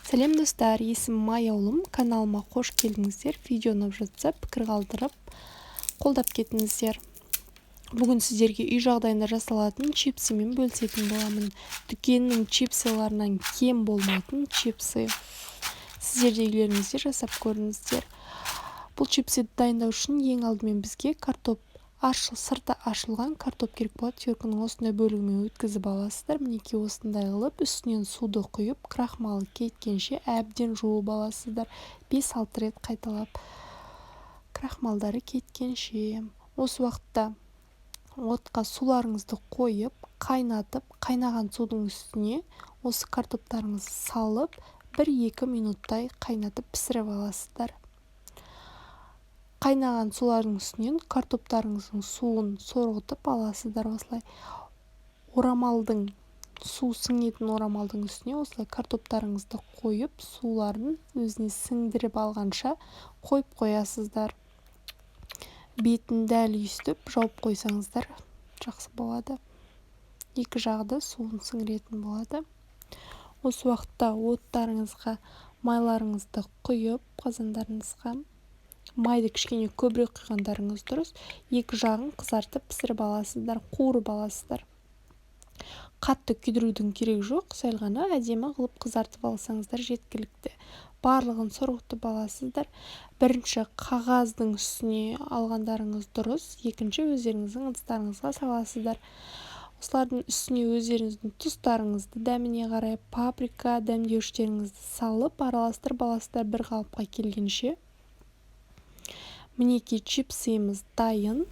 Сәлем достар, есімім Аяулым, каналыма қош келдіңіздер. Видео ұнап жатса пікір қалдырып, қолдап кетіңіздер. Бүгін сіздерге үй жағдайында жасалатын чипсымен бөлісетін боламын. Дүкеннің чипсыларынан кем болмайтын чипсы. Сіздер де үйлеріңізде жасап көріңіздер. Бұл чипсыды дайындау үшін ең алдымен бізге сырты ашылған картоп керек болады. Теркінің осындай бөлігімен өткізіп аласыздар. Мінекей осындай қылып, үстінен суды құйып, крахмалы кеткенше әбден жуып аласыздар. 5-6 рет қайталап, крахмалдары кеткенше. Осы уақытта отқа суларыңызды қойып, қайнатып, қайнаған судың үстіне осы картоптарыңызды салып, 1-2 минуттай қайнатып пісіріп аласыздар. Қайнаған сулардың үстінен картоптарыңыздың суын сорғытып аласыздар. Осылай су сіңетін орамалдың үстіне осылай картоптарыңызды қойып, суларын өзіне сіңдіріп алғанша қойып қоясыздар. Бетін дәл үйістіп жауып қойсаңыздар жақсы болады. Екі жағы да суын сіңіретін болады. Осы уақытта оттарыңызға майларыңызды құйып, қазандарыңызға майды кішкене көбірек құйғандарыңыз дұрыс. Екі жағын қызартып пісіріп аласыздар, қуырып аласыздар. Қатты күйдірудің керек жоқ, сәл ғана әдемі қылып қызартып алсаңыздар жеткілікті. Барлығын сорғытып аласыздар. Бірінші қағаздың үстіне алғандарыңыз дұрыс, екінші өздеріңіздің ыдыстарыңызға саласыздар. Осылардың үстіне өздеріңіздің тұстарыңызды, дәміне қарай паприка, дәмдеуіштеріңізді салып, араластырып аласыздар бір қалыпқа келгенше. Мінекей чипсымыз дайын.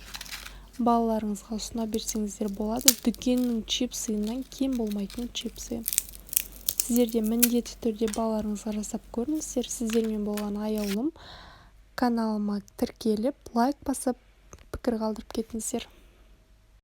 Балаларыңызға ұсына берсеңіздер болады. Дүкеннің чипсынан кем болмайтын чипсы. Сіздер де міндетті түрде балаларыңызға жасап көріңіздер. Сіздермен болған Аяулым. Каналыма тіркеліп, лайк басып, пікір қалдырып кетіңіздер.